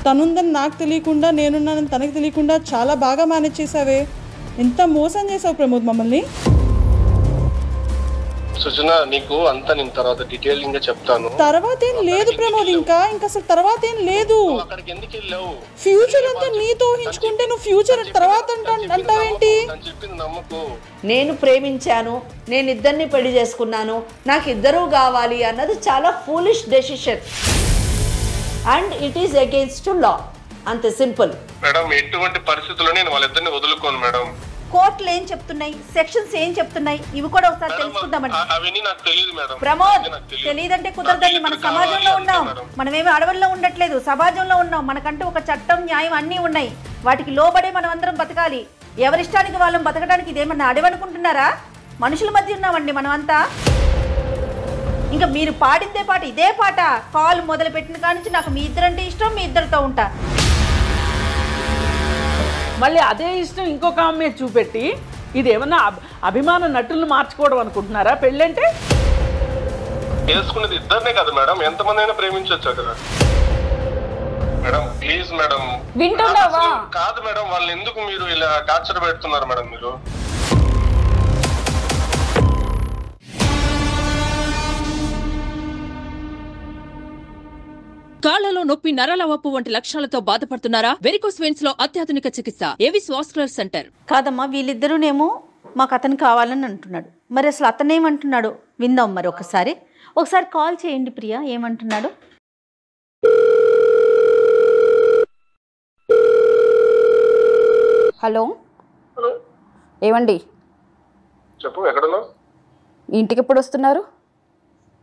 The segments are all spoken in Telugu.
తనుందని నాకు తెలియకుండా నేనున్నానని తనకు తెలియకుండా చాలా బాగా మేనేజ్ చేసావే. ఎంత మోసం చేసావు ప్రమోద్ మమ్మల్ని. సుజన నీకు అంతా నేను తర్వాత డీటెయిలింగ్ గా చెప్తాను. తర్వాత ఏం లేదు ప్రమోద్, ఇంకా అసలు తర్వాత ఏం లేదు. అక్కడికి ఎందుకు వెళ్ళావు? ఫ్యూచర్ అంతా నీతో ఊహించుకుంటే నువ్వు ఫ్యూచర్ తర్వాత అంటావేంటి? చెప్పింది నమ్మకు. నేను ప్రేమించాను, నేను ఇద్దరిని పెళ్లి చేసుకున్నాను, నాకు ఇద్దరూ కావాలి అన్నది చాలా foolish decision and it is against law. అంతే సింపుల్. మేడం ఎటువంటి పరిస్థితుల్లో నేను వాళ్ళిద్దరిని వదులుకోను మేడం. కోర్టులు ఏం చెప్తున్నాయి, సెక్షన్స్ ఏం చెప్తున్నాయి, ఇవి కూడా ఒకసారి తెలుసుకుందామండి. అవన్నీ నాకు తెలియదు మేడం. ప్రమోద్ తెలియదంటే కుదరదండి. మన సమాజంలో ఉన్నాం, మనమేమి అడవుల్లో ఉండట్లేదు, సమాజంలో ఉన్నాం. మనకంటూ ఒక చట్టం, న్యాయం అన్నీ ఉన్నాయి. వాటికి లోబడే మనం అందరం బతకాలి. ఎవరిష్టానికి వాళ్ళం బతకడానికి ఇదేమన్నా అడవనుకుంటున్నారా? మనుషుల మధ్య ఉన్నామండి మనం అంతా. ఇంకా మీరు పాడిందే పాట, ఇదే పాట కాల్ మొదలు పెట్టిన కాడి నుంచి నాకు మీ ఇద్దరంటే ఇష్టం, మీ ఇద్దరితో ఉంటా. మళ్ళీ అదే ఇష్టం ఇంకొక ఆమె చూపెట్టి ఇదేమన్నా అభిమాన నటులను మార్చుకోవడం అనుకుంటున్నారా? పెళ్ళంటే చేసుకునేది ఇద్దరినే కదా మేడం, ఎంతమంది అయినా ప్రేమించవచ్చు కదా మేడం. Please madam. వింటున్నావా? కాదు మేడం, వాళ్ళు ఎందుకు మీరు ఇలా టార్చర్ పెడుతున్నారు మేడం? మీరు కాళ్లలో నొప్పి, నరాల వాపు వంటి లక్షణాలతో బాధపడుతున్నారా? వెరికోస్ వెయిన్స్ లో అత్యాధునిక చికిత్స ఏవిస్ వాస్కులర్ సెంటర్. కాదమ్మా, వీళ్ళిద్దరూనేమో మాకు అతను కావాలని అంటున్నాడు. మరి అసలు అతనేమంటున్నాడు విందాం. మరి ఒకసారి కాల్ చేయండి ప్రియా, ఏమంటున్నాడు. హలో ఏమండి, చెప్పు. ఎక్కడున్నావు? ఇంటికి ఎప్పుడు వస్తున్నారు?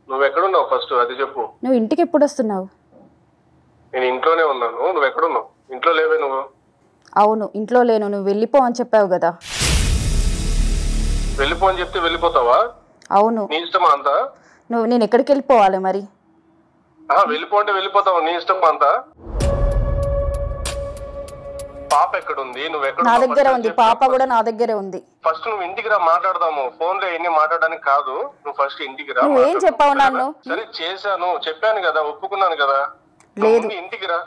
నువ్వు ఎక్కడున్నావు ఫస్ట్ అది చెప్పు. నువ్వు ఇంటికి ఎప్పుడు వస్తున్నావు? నేను ఇంట్లోనే ఉన్నాను. నువ్వు ఎక్కడున్నావు? ఇంట్లో లేవే నువ్వు? అవును ఇంట్లో లేను, నువ్వు వెళ్ళిపో అని చెప్పావు కదా. వెళ్ళిపో అని చెప్తే వెళ్ళిపోతావా? అవును. నీ ఇష్టమా అంతా? నేను ఎక్కడికి వెళ్ళిపోవాలి మరి? వెళ్ళిపో అంటే వెళ్ళిపోతావు, నీ ఇష్టమా అంతా? పాప ఎక్కడుంది? నువ్వు ఎక్కడ? నా దగ్గర ఉంది, పాప కూడా నా దగ్గరే ఉంది. ఫస్ట్ నువ్వు ఇంటికి రా, మాట్లాడదాము. ఫోన్ లో ఎన్ని మాట్లాడడానికి కాదు, నువ్వు ఫస్ట్ ఇంటికి రా. నువ్వేం చెప్పావు నన్ను? సరే చేశాను, చెప్పాను కదా, ఒప్పుకున్నాను కదా. లేదు ఇంటికి రా.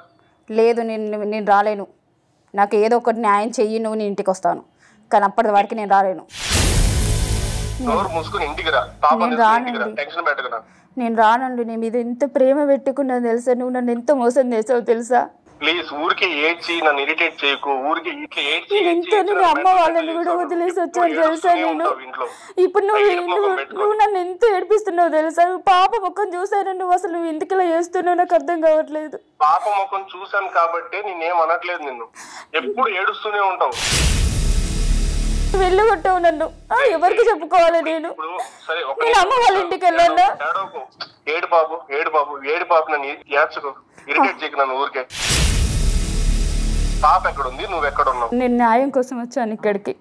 లేదు నేను రాలేను. నాకు ఏదో ఒకటి న్యాయం చెయ్యి, నువ్వు నేను ఇంటికి వస్తాను. కానీ అప్పటి వరకు నేను రాలేను. మూసుకుని ఇంటికి రా. పాప టెన్షన్ పెట్టకురా. నేను రానండి. నేను మీద ఎంత ప్రేమ పెట్టుకున్నా తెలుసా? నువ్వు నన్ను ఎంత మోసం చేసావు తెలుసా? ప్లీజ్ ఊరికే ఏడ్చి నన్ను ఇరిటేట్ చేయకు. ఊరికే ఇట్లా ఏడ్చి నేను అమ్మ వాళ్ళని కూడా వదిలేసి వచ్చాను తెలుసా? నేను ఇప్పుడు నువ్వు నన్ను ఎంత ఏడిపిస్తున్నావు తెలుసా? పాప ముఖం చూసాను, నువ్వు అసలు నువ్వు ఎందుకు ఇలా చేస్తున్నావు నాకు అర్థం కావట్లేదు. పాప ముఖం చూసాను కాబట్టి నేనేం అనట్లేదు. నిన్ను ఎప్పుడు ఏడుస్తూనే ఉంటావు. వెళ్ళగొట్టావు నన్ను. ఎవరికి చెప్పుకోవాలి నేను? నేను అమ్మ వాళ్ళ ఇంటికి వెళ్ళాను. ఏడు బాబు ఏడు బాబు ఏడు బాబు నన్ను ఏడ్చుకో, ఇరిటేట్ చేయకు నన్ను ఊరికే. పాప ఎక్కడుంది? నువ్వు ఎక్కడున్నావు? నేను న్యాయం కోసం వచ్చాను ఇక్కడికి.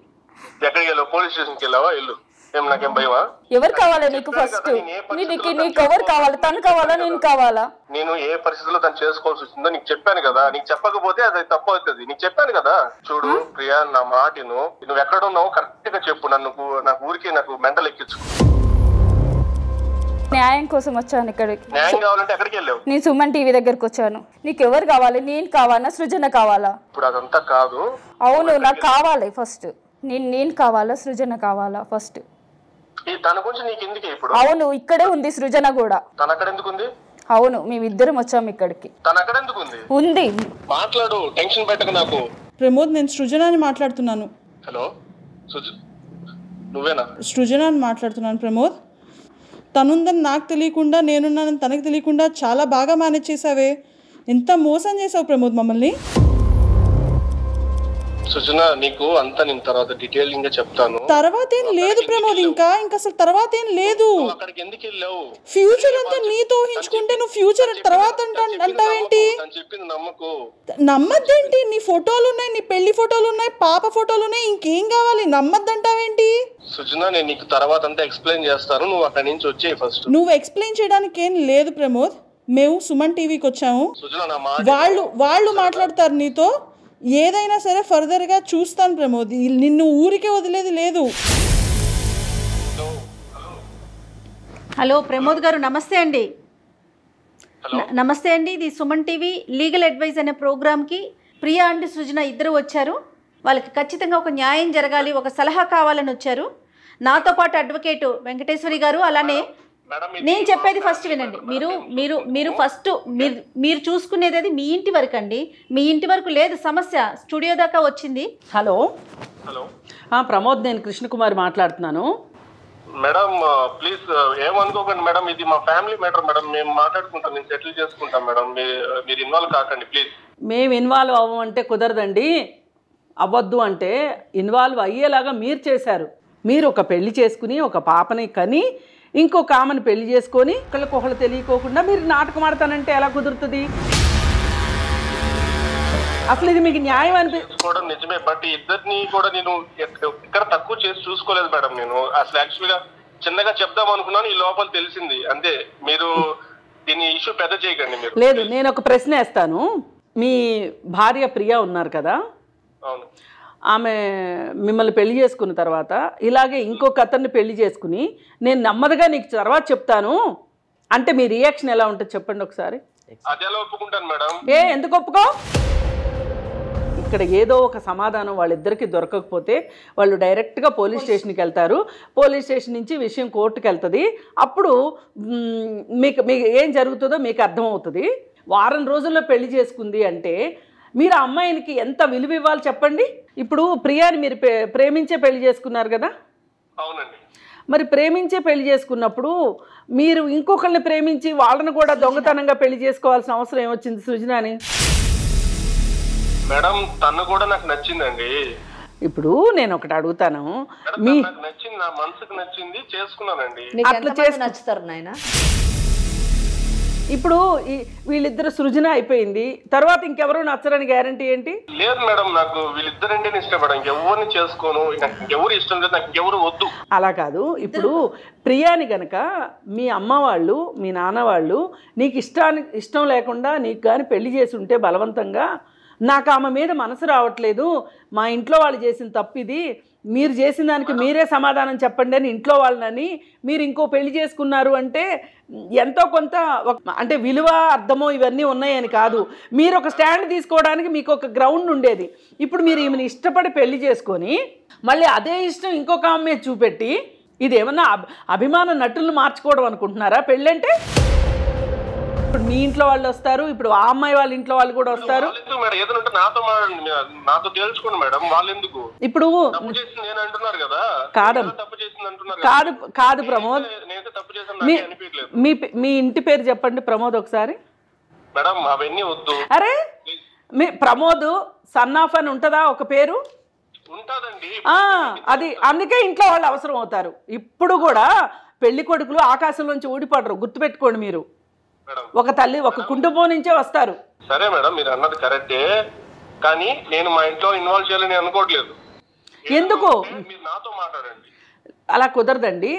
ఎక్కడికి వెళ్ళావు? పోలీస్ స్టేషన్కి వెళ్ళావా? ఇల్లు ఏం నాకేం భయమా? ఎవరు కావాలి నీకు? ఫస్ట్ నీకు ఎవరు కావాలి? తను కావాలా నేను కావాలా? నేను ఏ పరిస్థితుల్లో తను చేసుకోవాల్సి వచ్చిందో నీకు చెప్పాను కదా. నీకు చెప్పకపోతే అది తప్పు అవుతుంది. నీకు చెప్పాను కదా. చూడు ప్రియా, నా మాటను నువ్వు ఎక్కడున్నావు కరెక్ట్ గా చెప్పు. నాకు ఊరికి నాకు మెంటల్ ఎక్కించుకో. న్యాయం కోసం వచ్చాను ఇక్కడికి. న్యాయం కావాలంటే ఎక్కడికి వెళ్ళావు? నేను సుమన్ టీవీ దగ్గరకు వచ్చాను. నీకు ఎవరు కావాలి? నేను కావాలా సృజన కావాలా? ఇప్పుడు అదంతా కాదు. అవును నాకు కావాలి ఫస్ట్. నేను కావాలా సృజన కావాలా ఫస్ట్? తన గురించి నీకు ఎందుకు ఇప్పుడు? అవును ఇక్కడే ఉంది సృజన కూడా. తన అక్కడ ఎందుకు ఉంది? అవును మేమిద్దరం వచ్చాము ఇక్కడికి. తన అక్కడ ఎందుకు ఉంది? ఉంది. మాట్లాడు, టెన్షన్ పెట్టకు నాకు. ప్రమోద్, నేను సృజనాని మాట్లాడుతున్నాను. హలో నువ్వేనా? సృజనాని మాట్లాడుతున్నాను ప్రమోద్. తనుందని నాకు తెలియకుండా నేనున్నానని తనకు తెలియకుండా చాలా బాగా మేనేజ్ చేసావే. ఎంత మోసం చేసావు ప్రమోద్ మమ్మల్ని. సుజన నీకు అంతా నేను తర్వాత డీటెయిలింగ్ గా చెప్తాను. తర్వాత ఏం లేదు ప్రమోద్, ఇంకా అసలు తర్వాత ఏం లేదు. అక్కడికి ఎందుకు వెళ్ళావు? ఫ్యూచర్ అంతా నీతో ఊహించుకుంటే నువ్వు ఫ్యూచర్ తర్వాత అంటావేంటి? చెప్పింది నమ్మకు. నమ్మద్దేంటి? నీ ఫోటోలు ఉన్నాయి, నీ పెళ్లి ఫోటోలు ఉన్నాయి, పాప ఫోటోలు ఉన్నాయి, ఇంకేం కావాలి? నమ్మద్దంటావేంటి? సుజన నేను నీకు తర్వాత అంతా ఎక్స్ప్లెయిన్ చేస్తాను, నువ్వు అక్కడి నుంచి వచ్చేయి ఫస్ట్. నువ్వు ఎక్స్ప్లెయిన్ చేయడానికి ఏం లేదు ప్రమోద్. మేము సుమన్ టీవీకి వచ్చాము. వాళ్ళు మాట్లాడతారు నీతో. ఏదైనా సరే ఫర్దర్ గా చూస్తాను ప్రమోద్. నిన్ను ఊరికే వదిలేది లేదు. హలో ప్రమోద్ గారు, నమస్తే అండి. నమస్తే అండి, ఇది సుమన్ టీవీ లీగల్ అడ్వైజ్ అనే ప్రోగ్రామ్కి ప్రియా అండ్ సృజన ఇద్దరు వచ్చారు. వాళ్ళకి ఖచ్చితంగా ఒక న్యాయం జరగాలి, ఒక సలహా కావాలని వచ్చారు. నాతో పాటు అడ్వకేట్ వెంకటేశ్వరి గారు. అలానే నేను చెప్పేది ఫస్ట్ వినండి. మీరు ఫస్ట్ మీరు చూసుకునేది అది మీ ఇంటి వరకు అండి. మీ ఇంటి వరకు లేదు సమస్య, స్టూడియో దాకా వచ్చింది. హలో హలో ప్రమోద్, నేను కృష్ణకుమార్ మాట్లాడుతున్నాను. మేడం ప్లీజ్ ఏమనుకోకండి మేడం, ఇది మా ఫ్యామిలీ మ్యాటర్ మేడం. మేము మాట్లాడుకుంటాం, మేము సెటిల్ చేసుకుంటాం మేడం. మీరు ఇన్వాల్వ్ కాకండి ప్లీజ్. మేము ఇన్వాల్వ్ అవ్వమంటే కుదరదండి. అవ్వద్దు అంటే ఇన్వాల్వ్ అయ్యేలాగా మీరు చేశారు. మీరు ఒక పెళ్లి చేసుకుని ఒక పాపని కని ఇంకొక ఆమెను పెళ్లి చేసుకొని ఒకళ్ళకొకళ్ళు తెలియకోకుండా మీరు నాటకం ఆడతానంటే ఎలా కుదురుతుంది? అసలు ఇది మీకు న్యాయం అనిపించుకోవడం నిజమే, బట్ ఇద్దరిని కూడా నేను ఎక్కడ తక్కువ చేసి చూసుకోలేదు మేడం. నేను అసలు యాక్చువల్గా చిన్నగా చెప్దాం అనుకున్నాను, ఈ లోపల తెలిసింది అంతే. మీరు దీని ఇష్యూ పెద్ద చేయకండి. మీరు లేదు, నేను ఒక ప్రశ్న వేస్తాను. మీ భార్య ప్రియా ఉన్నారు కదా, అవును, ఆమె మిమ్మల్ని పెళ్లి చేసుకున్న తర్వాత ఇలాగే ఇంకొక అతన్ని పెళ్లి చేసుకుని నేను నెమ్మదిగా నీకు తర్వాత చెప్తాను అంటే మీ రియాక్షన్ ఎలా ఉంటుంది చెప్పండి ఒకసారి. అది ఎలా ఒప్పుకుంటాను మేడం? ఎందుకు ఒప్పుకో? ఇక్కడ ఏదో ఒక సమాధానం వాళ్ళిద్దరికి దొరకకపోతే వాళ్ళు డైరెక్ట్గా పోలీస్ స్టేషన్కి వెళ్తారు. పోలీస్ స్టేషన్ నుంచి విషయం కోర్టుకు వెళ్తుంది. అప్పుడు మీకు ఏం జరుగుతుందో మీకు అర్థమవుతుంది. వారం రోజుల్లో పెళ్లి చేసుకుంది అంటే మీరు ఆ అమ్మాయినికి ఎంత విలువ ఇవ్వాలి చెప్పండి. ఇప్పుడు ప్రియాని మీరు ప్రేమించే పెళ్లి చేసుకున్నారు కదా. అవునండి. మరి ప్రేమించే పెళ్లి చేసుకున్నప్పుడు మీరు ఇంకొకరిని ప్రేమించి వాళ్ళని కూడా దొంగతనంగా పెళ్లి చేసుకోవాల్సిన అవసరం ఏమొచ్చింది సృజనాని? మేడం తను కూడా నాకు నచ్చిందండి. ఇప్పుడు నేను ఒకటి అడుగుతాను, నచ్చింది, నా మనసుకు నచ్చింది, చేసుకున్నానండి. అట్లా నచ్చుతారు నాయన. ఇప్పుడు వీళ్ళిద్దరు సృజన అయిపోయింది, తర్వాత ఇంకెవరు నచ్చరని గ్యారంటీ ఏంటి? లేదు మేడం, నాకు వీళ్ళిద్దరంటే ఇష్టపడ, ఇంకెవరిని చేసుకోను, నాకు ఇంకెవరు ఇష్టం లేదు, నాకు ఇంకెవరు వద్దు. అలా కాదు. ఇప్పుడు ప్రియాని గనక మీ అమ్మ వాళ్ళు మీ నాన్న వాళ్ళు నీకు ఇష్టం లేకుండా నీకు కానీ పెళ్లి చేసి ఉంటే బలవంతంగా, నాకు ఆమె మీద మనసు రావట్లేదు, మా ఇంట్లో వాళ్ళు చేసిన తప్పు ఇది, మీరు చేసిన దానికి మీరే సమాధానం చెప్పండి అని ఇంట్లో వాళ్ళని మీరు ఇంకో పెళ్లి చేసుకున్నారు అంటే ఎంతో కొంత అంటే విలువ అర్థమో ఇవన్నీ ఉన్నాయని కాదు, మీరు ఒక స్టాండ్ తీసుకోవడానికి మీకు ఒక గ్రౌండ్ ఉండేది. ఇప్పుడు మీరు ఈమెను ఇష్టపడి పెళ్లి చేసుకొని మళ్ళీ అదే ఇష్టం ఇంకొక ఆమె చూపెట్టి ఇది ఏమన్నా అభిమాన నటులను మార్చుకోవడం అనుకుంటున్నారా పెళ్ళంటే? ఇప్పుడు మీ ఇంట్లో వాళ్ళు వస్తారు, ఇప్పుడు ఆ అమ్మాయి వాళ్ళ ఇంట్లో వాళ్ళు కూడా వస్తారు. ఇప్పుడు కాదు ప్రమోద్, మీ ఇంటి పేరు చెప్పండి ప్రమోద్ ఒకసారి. అరే మీ ప్రమోద్ సన్ ఆఫ్ అని ఉంటుందా ఒక పేరు? అది అందుకే ఇంట్లో వాళ్ళు అవసరం అవుతారు. ఇప్పుడు కూడా పెళ్లి కొడుకులు ఆకాశంలోంచి ఊడిపడరు, గుర్తుపెట్టుకోండి. మీరు ఒక తల్లి ఒక కుటుంబం నుంచే వస్తారు. సరే మేడం, మీరు అన్నది కరెక్టే, కానీ నేను మా ఇంట్లో ఇన్వాల్వ్ చేయాలని అనుకోవట్లేదు. ఎందుకు? మీరు నాతో మాట్లాడండి. అలా కుదరదండి.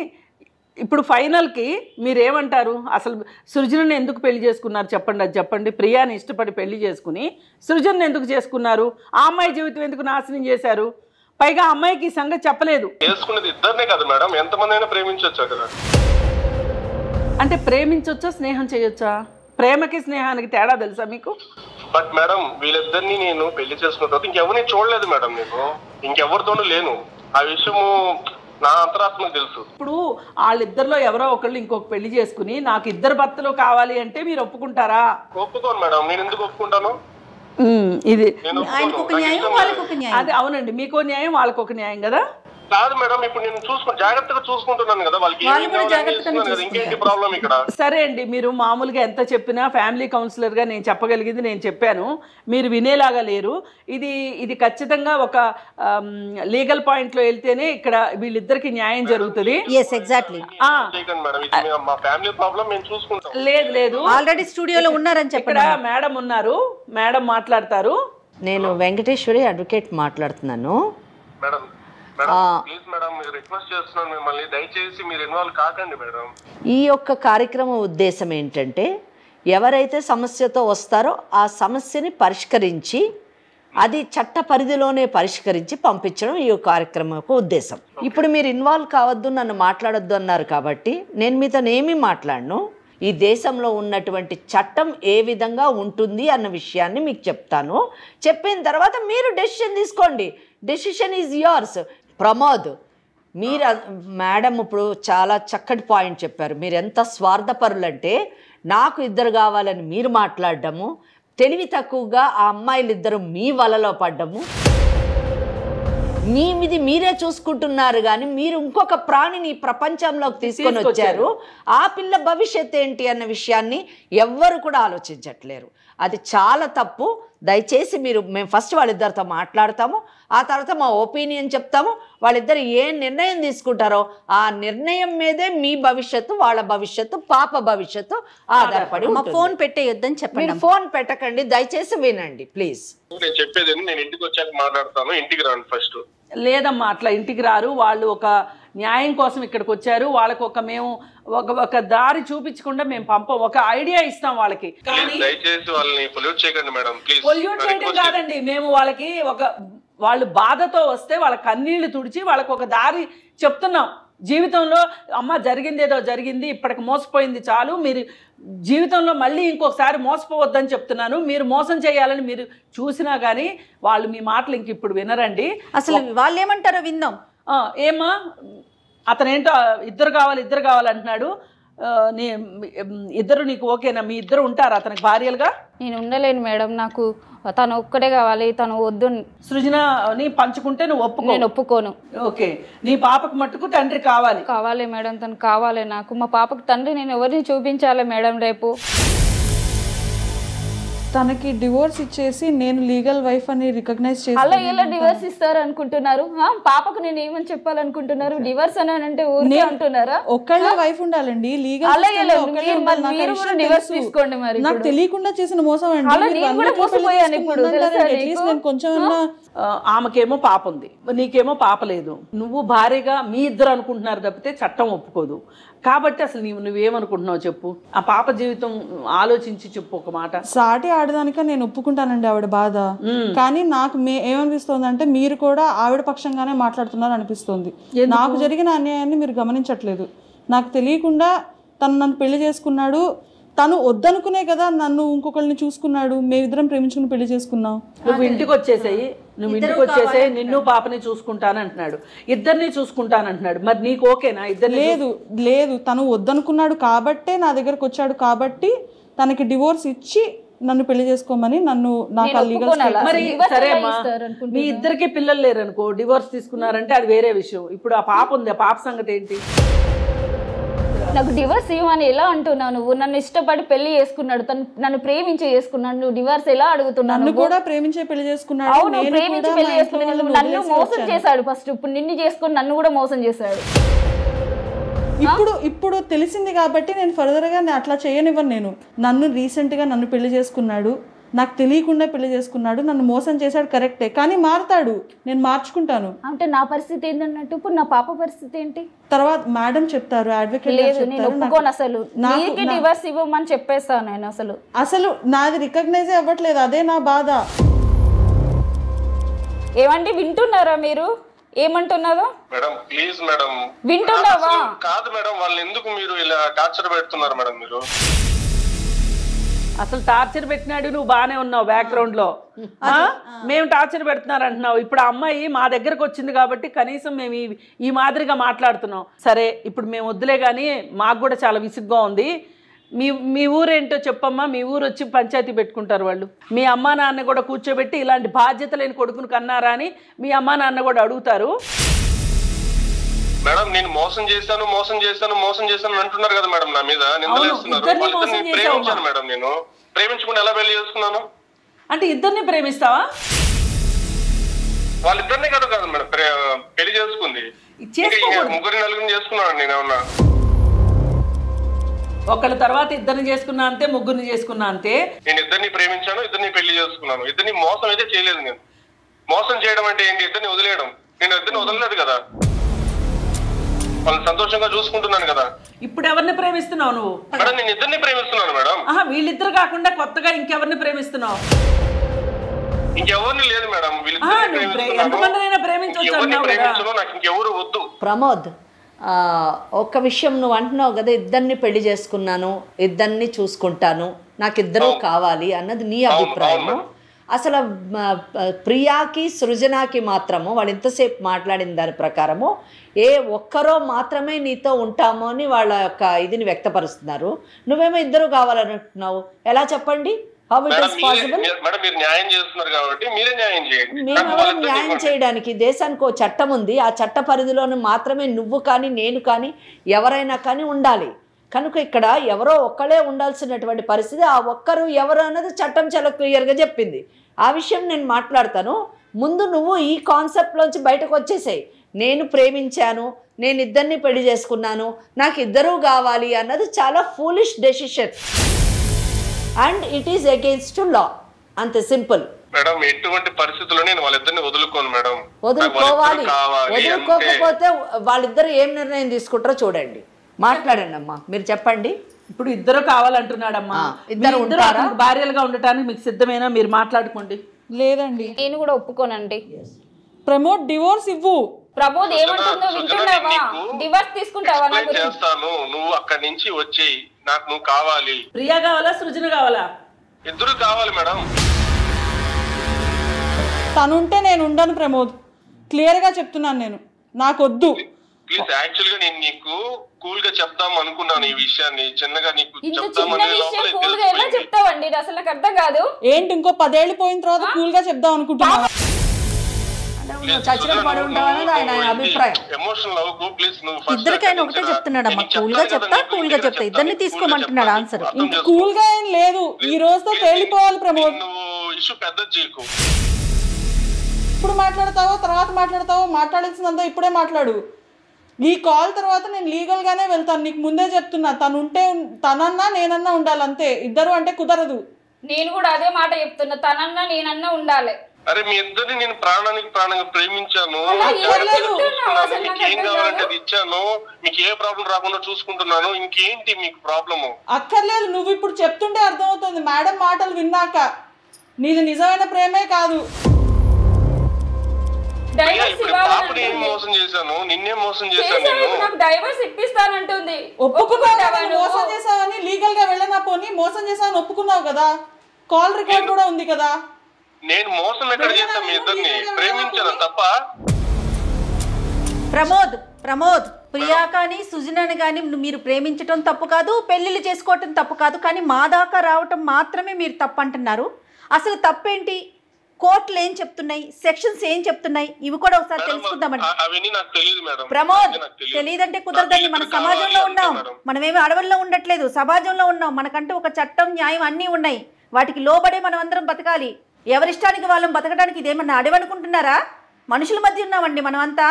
ఇప్పుడు ఫైనల్కి మీరేమంటారు? అసలు సృజనని ఎందుకు పెళ్లి చేసుకున్నారు చెప్పండి, అది చెప్పండి. ప్రియాని ఇష్టపడి పెళ్లి చేసుకుని సృజనని ఎందుకు చేసుకున్నారు? ఆ అమ్మాయి జీవితం ఎందుకు నాశనం చేశారు? పైగా అమ్మాయికి ఈ సంగతి చెప్పలేదు. చేసుకునేది ఇద్దరినే కదా మేడం, ఎంతమంది అయినా ప్రేమించొచ్చా కదా. అంటే ప్రేమించొచ్చా స్నేహం చేయొచ్చా? ప్రేమకి స్నేహానికి తేడా తెలుసా మీకు? బట్ మేడం వీళ్ళిద్దరిని నేను పెళ్లి చేసుకున్న తర్వాత ఇంకెవరిని చూడలేదు మేడం, నేను ఇంకెవరితోనూ లేను. ఆ విషయము నా అంతరాత్మకు తెలుసు. ఇప్పుడు వాళ్ళిద్దరిలో ఎవరో ఒకళ్ళు ఇంకొక పెళ్లి చేసుకుని నాకు ఇద్దరు భర్తలు కావాలి అంటే మీరు ఒప్పుకుంటారా? ఒప్పుకోను మేడం. నేను ఎందుకు ఒప్పుకుంటాను? ఇది అది అవునండి, మీకో న్యాయం వాళ్ళకొక న్యాయం కదా. కాదు మేడం, ఇప్పుడు నేను జాగ్రత్తగా చూసుకుంటున్నాను కదా, వాళ్ళకి ఇంకేంటి ప్రాబ్లం ఇక్కడ? సరే అండి, మీరు మామూలుగా ఎంత చెప్పినా ఫ్యామిలీ కౌన్సిలర్ గా నేను చెప్పగలిగింది నేను చెప్పాను, మీరు వినేలాగా లేరు. ఇది ఖచ్చితంగా ఒక లీగల్ పాయింట్ లో వెళ్తేనే ఇక్కడ వీళ్ళిద్దరికి న్యాయం జరుగుతుంది. లేదు ఆల్రెడీ స్టూడియోలో ఉన్నారని చెప్పారు. మేడం ఉన్నారు, మేడం మాట్లాడతారు. నేను వెంకటేశ్వరి అడ్వకేట్ మాట్లాడుతున్నాను. మేడం ప్లీజ్ మేడం, రిక్వెస్ట్ చేస్తున్నాను మిమ్మల్ని, దయచేసి మీరు ఇన్వాల్వ్ కాకండి మేడం. ఈ యొక్క కార్యక్రమం ఉద్దేశం ఏంటంటే ఎవరైతే సమస్యతో వస్తారో ఆ సమస్యని పరిష్కరించి అది చట్ట పరిధిలోనే పరిష్కరించి పంపించడం ఈ కార్యక్రమం యొక్క ఉద్దేశం. ఇప్పుడు మీరు ఇన్వాల్వ్ కావద్దు, నన్ను మాట్లాడొద్దు అన్నారు కాబట్టి నేను మీతో ఏమీ మాట్లాడను. ఈ దేశంలో ఉన్నటువంటి చట్టం ఏ విధంగా ఉంటుంది అన్న విషయాన్ని మీకు చెప్తాను. చెప్పిన తర్వాత మీరు డెసిషన్ తీసుకోండి. Decision is yours. ప్రమోద్, మీరు మేడం ఇప్పుడు చాలా చక్కటి పాయింట్ చెప్పారు. మీరు ఎంత స్వార్థపరులంటే నాకు 2 కావాలని మీరు మాట్లాడడము, తెలివి తక్కువగా ఆ అమ్మాయిలు 2 మీ వలలో పడ్డము, మీది మీరే చూసుకుంటున్నారు కానీ మీరు ఇంకొక ప్రాణిని ప్రపంచంలోకి తీసుకొని వచ్చారు. ఆ పిల్ల భవిష్యత్తు ఏంటి అన్న విషయాన్ని ఎవ్వరు కూడా ఆలోచించట్లేరు. అది చాలా తప్పు. దయచేసి మేము ఫస్ట్ వాళ్ళిద్దరితో మాట్లాడతాము, ఆ తర్వాత మా ఒపీనియన్ చెప్తాము. వాళ్ళిద్దరు ఏ నిర్ణయం తీసుకుంటారో ఆ నిర్ణయం మీదే మీ భవిష్యత్తు, వాళ్ళ భవిష్యత్తు, పాప భవిష్యత్తు ఆధారపడి ఉంటుంది. ఫోన్ పెట్టేయొద్దని చెప్పండి. మీరు ఫోన్ పెట్టకండి, దయచేసి వినండి ప్లీజ్. నేను చెప్పేది నేను ఇంటికి వచ్చాక మాట్లాడతాను. ఇంటికి రాను ఫస్ట్. లేదమ్మా, అట్లా ఇంటికి రారు. వాళ్ళు ఒక న్యాయం కోసం ఇక్కడికి వచ్చారు. వాళ్ళకి మేము ఒక దారి చూపించకుండా మేము పంపం, ఒక ఐడియా ఇస్తాం వాళ్ళకి. దయచేసి వాళ్ళని పొల్యూట్ చేయకండి మేడం ప్లీజ్. పొల్యూట్ చేయడం కాదండి, మేము వాళ్ళకి వాళ్ళు బాధతో వస్తే వాళ్ళ కన్నీళ్లు తుడిచి వాళ్ళకి ఒక దారి చెప్తున్నాం. జీవితంలో అమ్మ జరిగింది ఏదో జరిగింది, ఇప్పటికి మోసపోయింది చాలు, మీరు జీవితంలో మళ్ళీ ఇంకొకసారి మోసపోవద్దని చెప్తున్నాను. మీరు మోసం చేయాలని మీరు చూసినా కానీ వాళ్ళు మీ మాటలు ఇంక ఇప్పుడు వినరండి. అసలు వాళ్ళు ఏమంటారో విందాం. ఏమా అతనేంటో 2 కావాలి అంటున్నాడు. ఇద్దరు నీకు ఓకేనా? మీ 2 ఉంటారా అతనికి భార్యలుగా? నేను ఉండలేను మేడం, నాకు తను ఒక్కడే కావాలి, తను వద్దు. సృజనని పంచుకుంటే నువ్వు నేను ఒప్పుకోను. ఓకే, నీ పాపకు మట్టుకు తండ్రి కావాలి మేడం, తను కావాలి నాకు. మా పాపకు తండ్రి నేను ఎవరిని చూపించాలి మేడం రేపు? తనకి డివోర్స్ ఇచ్చేసి నేను లీగల్ వైఫ్ అని రికగ్నైజ్ చేసి అలా ఎలా డివోర్స్ ఇస్తారు అనుకుంటున్నారు? పాపకు నేను ఏమని చెప్పాలనుకుంటున్నారు? డివోర్స్ అని అంటే ఊరికే అంటున్నారా? ఒక్కళ్ళే వైఫ్ ఉండాలండి లీగల్. డివోర్స్ తీసుకోండి. మరి నాకు తెలియకుండా చేసిన మోసం అండి. నేను కొంచెం ఆమెకేమో పాప ఉంది, నీకేమో పాప లేదు. నువ్వు భార్యగా మీ 2 అనుకుంటున్నారు తప్పితే చట్టం ఒప్పుకోదు. కాబట్టి అసలు నువ్వేమనుకుంటున్నావు చెప్పు? ఆ పాప జీవితం ఆలోచించి చెప్పు ఒక మాట. సాటి ఆడదానిక నేను ఒప్పుకుంటానండి ఆవిడ బాధ, కానీ నాకు ఏమనిపిస్తుంది అంటే మీరు కూడా ఆవిడ పక్షంగానే మాట్లాడుతున్నారు అనిపిస్తుంది. నాకు జరిగిన అన్యాయాన్ని మీరు గమనించట్లేదు. నాకు తెలియకుండా నన్ను పెళ్లి చేసుకున్నాడు, తను వద్దనుకునే కదా నన్ను ఇంకొకరిని చూసుకున్నాడు. మేమిద్దరం ప్రేమించుకుని పెళ్లి చేసుకున్నాం. నువ్వు ఇంటికి వచ్చేసాయి, నిన్ను పాపని చూసుకుంటానంటున్నాడు, 2 చూసుకుంటానంటున్నాడు. మరి నీకు ఓకేనా? 2 లేదు తను వద్దనుకున్నాడు కాబట్టే నా దగ్గరకు వచ్చాడు, కాబట్టి తనకి డివోర్స్ ఇచ్చి నన్ను పెళ్లి చేసుకోమని నాకు లీగల్. మరి సరే అమ్మా, మీ 2కి పిల్లలు లేరు అనుకో, డివోర్స్ తీసుకున్నారంటే అది వేరే విషయం. ఇప్పుడు ఆ పాప ఉంది, ఆ పాప సంగతి ఏంటి? నాకు డివోర్స్ ఇవ్వమని ఎలా అంటున్నావు నువ్వు? నన్ను ఇష్టపడి పెళ్లి చేసుకున్నాడు, నన్ను ప్రేమించి చేసుకున్నాడు, నువ్వు డివోర్స్ ఎలా అడుగుతున్నావు? నన్ను కూడా ప్రేమించే పెళ్లి చేసుకున్నాడు. అవును, ప్రేమించి పెళ్లి చేసుకున్నాడు. నన్ను మోసం చేశాడు ఫస్ట్. ఇప్పుడు నిన్ను చేసుకుని నన్ను కూడా మోసం చేశాడు. ఇప్పుడు తెలిసింది కాబట్టి నేను ఫర్దర్ గా అట్లా చేయనివ్వను. నన్ను రీసెంట్ గా నన్ను పెళ్లి చేసుకున్నాడు, నాకు తెలియకుండా పెళ్లి చేసుకున్నాడు, నన్ను మోసం చేశాడు కరెక్టే, కానీ మారుతాడు, నేను మార్చుకుంటాను. అంటే నా పరిస్థితి ఏంటన్నట్టు ఇప్పుడు నా పాప పరిస్థితి ఏంటి? తర్వాత మేడం చెప్తారు, అడ్వకేట్ లేదు నేను ఒప్పుకోను. అసలు నీకు డివోర్స్ ఇవ్వమని చెప్పేస్తాను నేను. అసలు నాది రికగ్నైజ్ అవ్వట్లేదు, అదే నా బాధ. ఏమండి వింటున్నారా మీరు? ఏమంటున్నారో మేడం ప్లీజ్ మేడం. వింటున్నావా? కాదు మేడం, వాళ్ళని ఎందుకు మీరు ఇలా టార్చర్ పెడుతున్నారు మేడం? మీరు అసలు టార్చర్ పెట్టినాడు, నువ్వు బాగానే ఉన్నావు బ్యాక్గ్రౌండ్ లో. మేము టార్చర్ పెడుతున్నారు అంటున్నావు. ఇప్పుడు ఆ అమ్మాయి మా దగ్గరకు వచ్చింది కాబట్టి కనీసం మేము ఈ మాదిరిగా మాట్లాడుతున్నాం. సరే ఇప్పుడు మేము వద్దులే కానీ మాకు కూడా చాలా విసుగ్గా ఉంది. మీ ఊరేంటో చెప్పమ్మా. మీ ఊరు వచ్చి పంచాయతీ పెట్టుకుంటారు వాళ్ళు. మీ అమ్మా నాన్న కూడా కూర్చోబెట్టి ఇలాంటి బాధ్యత లేని కొడుకును కన్నారా అని మీ అమ్మా నాన్న కూడా అడుగుతారు. మేడం నేను మోసం చేశాను అంటున్నారు కదా మేడం, నా మీద నిందలేస్తున్నారు. ప్రేమించాను మేడం, నేను ప్రేమించుకుంటే ఎలా పెళ్లి చేసుకున్నాను? అంటే 2 ప్రేమిస్తావా? వాళ్ళిద్దరిని కాదు మేడం పెళ్లి చేసుకుంది, 3-4 చేసుకున్నాను నేను. ఏమన్నా ఒకళ్ళ తర్వాత 2 చేసుకున్నా అంతే, 3 చేసుకున్నా అంతే. నేను 2 ప్రేమించాను, 2 పెళ్లి చేసుకున్నాను. 2 మోసం అయితే చేయలేదు. నేను మోసం చేయడం అంటే ఏంటి? 2 వదిలేయడం. నేను 2 వదలలేదు కదా, వాళ్ళు సంతోషంగా చూసుకుంటున్నాను కదా. ఇప్పుడు ఎవరిని ప్రేమిస్తున్నావు నువ్వు? మేడం నేను 2 ప్రేమిస్తున్నాను మేడం. వీళ్ళిద్దరు కాకుండా కొత్తగా ఇంకెవరిని ప్రేమిస్తున్నావు? ఇంకెవరిని లేదు మేడం, ఎంతమందినైనా ప్రేమించవచ్చు. నాకు ఇంకెవరు వద్దు. ప్రమోద్, ఒక విషయం నువ్వు అంటున్నావు కదా, ఇద్దరిని పెళ్లి చేసుకున్నాను, ఇద్దరిని చూసుకుంటాను, నాకు ఇద్దరూ కావాలి అన్నది నీ అభిప్రాయము. అసలు ప్రియాకి సృజనాకి మాత్రము వాళ్ళు ఇంతసేపు మాట్లాడిన దాని ప్రకారము ఒక్కరో మాత్రమే నీతో ఉంటాము అని వాళ్ళ యొక్క ఇదిని వ్యక్తపరుస్తున్నారు. నువ్వేమో ఇద్దరు కావాలంటున్నావు, ఎలా చెప్పండి? How it is possible? మేమెవరం న్యాయం చేయడానికి? దేశానికి ఓ చట్టం ఉంది, ఆ చట్ట పరిధిలోనే మాత్రమే నువ్వు కానీ నేను కానీ ఎవరైనా కానీ ఉండాలి. కనుక ఇక్కడ ఎవరో ఒక్కడే ఉండాల్సినటువంటి పరిస్థితి. ఆ ఒక్కరు ఎవరు అన్నది చట్టం చాలా క్లియర్గా చెప్పింది. ఆ విషయం నేను మాట్లాడతాను. ముందు నువ్వు ఈ కాన్సెప్ట్లోంచి బయటకు వచ్చేసాయి. నేను ప్రేమించాను, నేను ఇద్దరిని పెళ్లి చేసుకున్నాను, నాకు ఇద్దరూ కావాలి అన్నది చాలా foolish decision and it is against law. అంత సింపుల్. మేడం ఎటువంటి పరిస్థితుల్లో నేను వాళ్ళిద్దరిని వదులుకోను మేడం. వదులుకోవాలి. వదులుకోకపోతే వాళ్ళిద్దరు ఏం నిర్ణయం తీసుకుంటారో చూడండి. మాట్లాడండి అమ్మా, మీరు చెప్పండి. ఇప్పుడు ఇద్దరు కావాలంటున్నాడమ్మా. ఇద్దరు భార్యలుగా ఉండటానికి మీకు సిద్ధమేనా? మీరు మాట్లాడుకోండి. లేదండి, నేను కూడా ఒప్పుకోనండి. ప్రమోద్ డివోర్స్ ఇవ్వు. ప్రమోద్ ఏమంటుందో వింటున్నావా? డివోర్స్ తీసుకుంటావా? చేస్తాను, నువ్వు అక్కడి నుంచి వచ్చేయి, నాకు నువ్వు కావాలి. ప్రియా కావాలా, సృజన కావాలా? ఇద్దరు కావాలి మేడం. తనుంటే నేను ఉండను ప్రమోద్, క్లియర్గా చెప్తున్నాను. నేను నాకొద్దు. ప్లీజ్, యాక్చువల్ గా నేను నీకు కూల్ గా చెప్దాం అనుకున్నాను ఈ విషయాన్ని, చిన్నగా నీకు చెప్తావండి. అసలు నాకు అర్థం కాదు. ఏంటి ఇంకో 10 ఏళ్ళు పోయిన తర్వాత కూల్ గా చెప్దాం అనుకుంటున్నాను. చచ్చినట్టు పడి ఉంటావనేది ఆయన అభిప్రాయం. ఇద్దరికైనా ఒకటే చెప్తున్నాడమ్మా, కూల్ గా చెప్తా, కూల్ గా చెప్తా, ఇద్దరిని తీసుకోమంటున్నాడు ఆన్సర్. ఇంకా కూల్ గా ఏం లేదు, ఈ రోజుతో తేలిపోవాలి ప్రమోద్. ఇష్యూ పెద్ద చేయకు. ఇప్పుడు మాట్లాడతావో తర్వాత మాట్లాడతావో, మాట్లాడాల్సిందంతా ఇప్పుడే మాట్లాడు. ఈ కాల్ తర్వాత నేను లీగల్ గానే వెళ్తాను, నీకు ముందే చెప్తున్నా. తనుంటే తనన్నా నేనన్నా ఉండాలి, అంతే. ఇద్దరు అంటే కుదరదు. నేను కూడా అదే మాట చెప్తున్నా, తనన్నా నేనన్నా ఉండాలి. అరే మీ ఇద్దరిని నేను ప్రాణానికి ప్రాణంగా ప్రేమించాను, మీకు ఏం కావాలంటే అది ఇచ్చాను, మీకు ఏ ప్రాబ్లం రాకుండా చూసుకుంటున్నాను. ఇంకేంటి మీకు ప్రాబ్లము? అక్కర్లేదు, నువ్వు ఇప్పుడు చెప్తుంటే అర్థమవుతుంది. మేడం మాటలు విన్నాక నీది నిజమైన ప్రేమే కాదు. మోసం చేశాను, నిన్నే మోసం చేశాను. డైవర్స్ ఇప్పిస్తానంటుంది. ఒప్పుకున్నావు, మోసం చేసావని లీగల్ గా వెళ్ళనా పోనీ. మోసం చేసావని ఒప్పుకున్నావు కదా, కాల్ రికార్డ్ కూడా ఉంది కదా. నేను మోసం ఎక్కడ చేశాను? మీ ఇద్దరిని ప్రేమించాను తప్ప. ప్రమోద్ ప్రియా కానీ సుజనాని కానీ మీరు ప్రేమించటం తప్పు కాదు, పెళ్లిళ్ళు చేసుకోవటం తప్పు కాదు, కానీ మా దాకా రావటం మాత్రమే మీరు తప్పు అంటున్నారు. అసలు తప్పేంటి? కోర్టులు ఏం చెప్తున్నాయి, సెక్షన్స్ ఏం చెప్తున్నాయి, ఇవి కూడా ఒకసారి తెలుసుకుందామండి. ప్రమోద్, తెలియదంటే కుదరదండి. మన సమాజంలో ఉన్నాం, మనమేమి అడవుల్లో ఉండట్లేదు, సమాజంలో ఉన్నాం. మనకంటూ ఒక చట్టం, న్యాయం అన్నీ ఉన్నాయి. వాటికి లోబడే మనం అందరం బతకాలి. ఎవరిష్టానికి వాళ్ళని బతకడానికి ఇదేమన్నా అడవనుకుంటున్నారా? మనుషుల మధ్య ఉన్నామండి మనమంతా.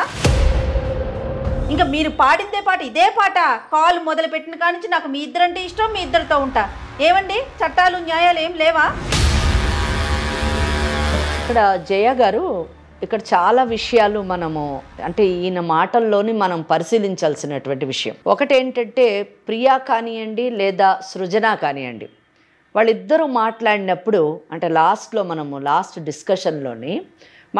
ఇంకా మీరు పాడిందే పాట, ఇదే పాట. కాల్ మొదలు పెట్టిన కాడి నుంచి నాకు మీ ఇద్దరంటే ఇష్టం, మీ ఇద్దరితో ఉంటా. ఏమండి, చట్టాలు న్యాయాలు ఏం లేవా? ఇక్కడ జయ గారు, ఇక్కడ చాలా విషయాలు మనము అంటే ఈయన మాటల్లోని మనం పరిశీలించాల్సినటువంటి విషయం ఒకటి ఏంటంటే, ప్రియా కానివ్వండి లేదా సృజన కానివ్వండి, వాళ్ళిద్దరూ మాట్లాడినప్పుడు అంటే లాస్ట్ డిస్కషన్లోని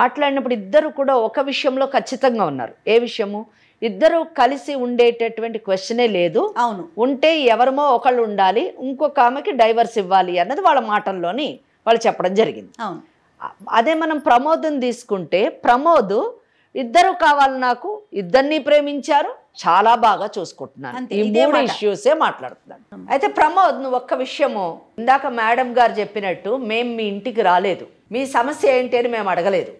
మాట్లాడినప్పుడు ఇద్దరు కూడా ఒక విషయంలో ఖచ్చితంగా ఉన్నారు. ఏ విషయము? ఇద్దరు కలిసి ఉండేటటువంటి క్వశ్చనే లేదు. అవును, ఉంటే ఎవరమో ఒకళ్ళు ఉండాలి, ఇంకొక ఆమెకి డైవర్స్ ఇవ్వాలి అన్నది వాళ్ళ మాటల్లోని వాళ్ళు చెప్పడం జరిగింది. అవును. అదే మనం ప్రమోద్ని తీసుకుంటే, ప్రమోద్ ఇద్దరు కావాలి, నాకు ఇద్దరిని ప్రేమించారు, చాలా బాగా చూసుకుంటున్నాను, ఈ 3 ఇష్యూసే మాట్లాడుతున్నాను. అయితే ప్రమోద్, నువ్వు ఒక్క విషయము, ఇందాక మేడం గారు చెప్పినట్టు మేము మీ ఇంటికి రాలేదు, మీ సమస్య ఏంటి అని మేము అడగలేదు.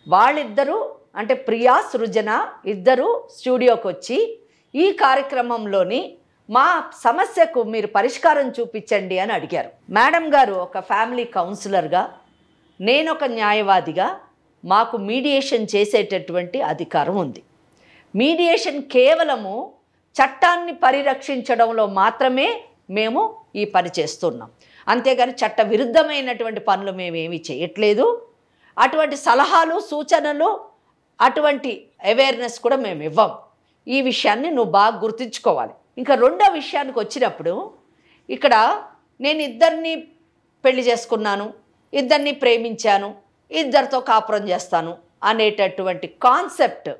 వాళ్ళిద్దరూ అంటే ప్రియా సృజన ఇద్దరు స్టూడియోకి వచ్చి ఈ కార్యక్రమంలోని మా సమస్యకు మీరు పరిష్కారం చూపించండి అని అడిగారు. మేడం గారు ఒక ఫ్యామిలీ కౌన్సిలర్గా, నేను ఒక న్యాయవాదిగా మాకు మీడియేషన్ చేసేటటువంటి అధికారం ఉంది. మీడియేషన్ కేవలము చట్టాన్ని పరిరక్షించడంలో మాత్రమే మేము ఈ పని చేస్తున్నాం, అంతేగాని చట్ట విరుద్ధమైనటువంటి పనులు మేమేమీ చేయట్లేదు. అటువంటి సలహాలు సూచనలు అటువంటి అవేర్నెస్ కూడా మేము ఇవ్వం. ఈ విషయాన్ని నువ్వు బాగా గుర్తుంచుకోవాలి. ఇంకా రెండో విషయానికి వచ్చినప్పుడు, ఇక్కడ నేను ఇద్దరిని పెళ్లి చేసుకున్నాను, ఇద్దరిని ప్రేమించాను, ఇద్దరితో కాపురం చేస్తాను అనేటటువంటి కాన్సెప్ట్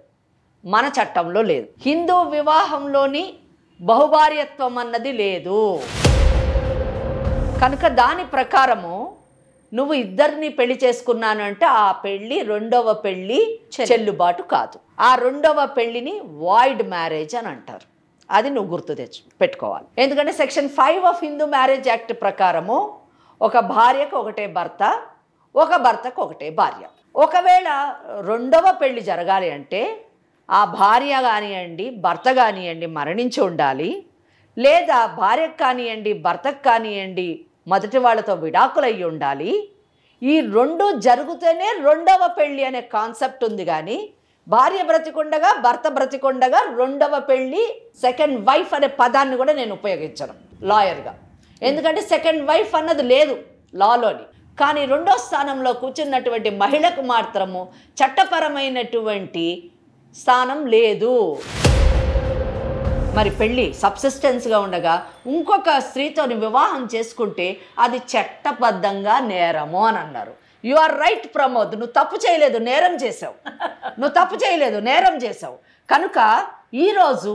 మన చట్టంలో లేదు. హిందూ వివాహంలోని బహుభార్యత్వం అన్నది లేదు. కనుక దాని ప్రకారము నువ్వు ఇద్దరిని పెళ్లి చేసుకున్నాను అంటే ఆ పెళ్లి రెండవ పెళ్లి చెల్లుబాటు కాదు. ఆ రెండవ పెళ్లిని వాయిడ్ మ్యారేజ్ అని అంటారు. అది నువ్వు గుర్తు పెట్టుకోవాలి. ఎందుకంటే section 5 of Hindu marriage act ప్రకారము ఒక భార్యకు ఒకటే భర్త, ఒక భర్తకు ఒకటే భార్య. ఒకవేళ రెండవ పెళ్లి జరగాలి అంటే ఆ భార్య కానివ్వండి, భర్త కానివ్వండి మరణించి ఉండాలి, లేదా భార్యకు కానివ్వండి, భర్తకు కానివ్వండి మొదటి వాళ్ళతో విడాకులయ్యి ఉండాలి. ఈ రెండు జరిగితేనే రెండవ పెళ్ళి అనే కాన్సెప్ట్ ఉంది. కానీ భార్య బ్రతికుండగా, భర్త బ్రతికుండగా రెండవ పెళ్ళి, సెకండ్ వైఫ్ అనే పదాన్ని కూడా నేను ఉపయోగించను లాయర్గా. ఎందుకంటే సెకండ్ వైఫ్ అన్నది లేదు లాలోని. కానీ రెండో స్థానంలో కూర్చున్నటువంటి మహిళకు మాత్రము చట్టపరమైనటువంటి స్థానం లేదు. మరి పెళ్ళి సబ్సిస్టెన్స్గా ఉండగా ఇంకొక స్త్రీతోని వివాహం చేసుకుంటే అది చట్టబద్ధంగా నేరము అని అన్నారు. యు ఆర్ రైట్ ప్రమోద్, నువ్వు తప్పు చేయలేదు, నేరం చేసావు. నువ్వు తప్పు చేయలేదు, నేరం చేసావు. కనుక ఈరోజు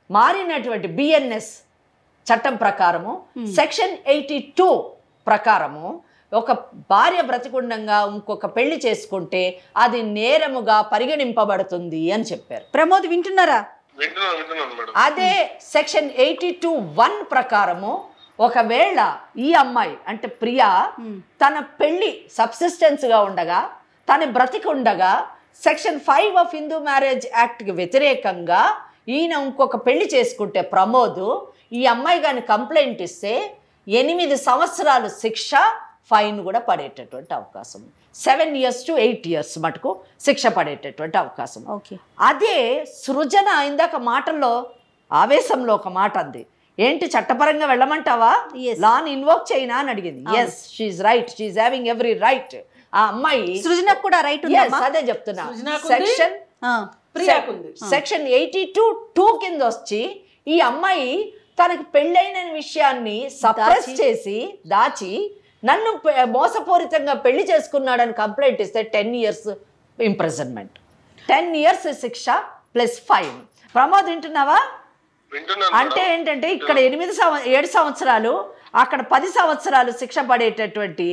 మారినటువంటి బిఎన్ఎస్ చట్టం ప్రకారము సెక్షన్ 82 ప్రకారము ఒక భార్య బ్రతికుండంగా ఇంకొక పెళ్లి చేసుకుంటే అది నేరముగా పరిగణింపబడుతుంది అని చెప్పారు. ప్రమోద్ వింటున్నారా? అదే సెక్షన్ 82(1) ప్రకారము ఒకవేళ ఈ అమ్మాయి అంటే ప్రియా తన పెళ్లి సబ్సిస్టెన్స్గా ఉండగా, తన బ్రతికుండగా సెక్షన్ 5 ఆఫ్ హిందూ మ్యారేజ్ యాక్ట్కి వ్యతిరేకంగా ఈయన ఇంకొక పెళ్లి చేసుకుంటే ప్రమోద్, ఈ అమ్మాయి కానీ కంప్లైంట్ ఇస్తే 8 సంవత్సరాలు శిక్ష, ఫైన్ కూడా పడేటటువంటి అవకాశం. 7 years to 8 years మటుకు శిక్ష పడేటటువంటి అవకాశం. అదే సృజన ఇందాక మాటల్లో ఆవేశంలో ఒక మాట అంది, ఏంటి చట్టపరంగా వెళ్ళమంటావా, లాని ఇన్వోక్ చేయనా అని అడిగింది. Yes, she's right, she's having every right. ఆ అమ్మాయి సృజనకు కూడా రైట్ ఉంది. అదే చెప్తున్నా. సెక్షన్ 82(2) కింద వచ్చి ఈ అమ్మాయి తనకి పెళ్ళైన విషయాన్ని సప్రెస్ చేసి దాచి నన్ను మోసపూరితంగా పెళ్లి చేసుకున్నాడని కంప్లైంట్ ఇస్తే 10 years ఇంప్రిజన్మెంట్, 10 years శిక్ష ప్లస్ ఫైన్. ప్రమోద్ వింటున్నావా? అంటే ఏంటంటే ఇక్కడ 7 సంవత్సరాలు, అక్కడ 10 సంవత్సరాలు శిక్ష పడేటటువంటి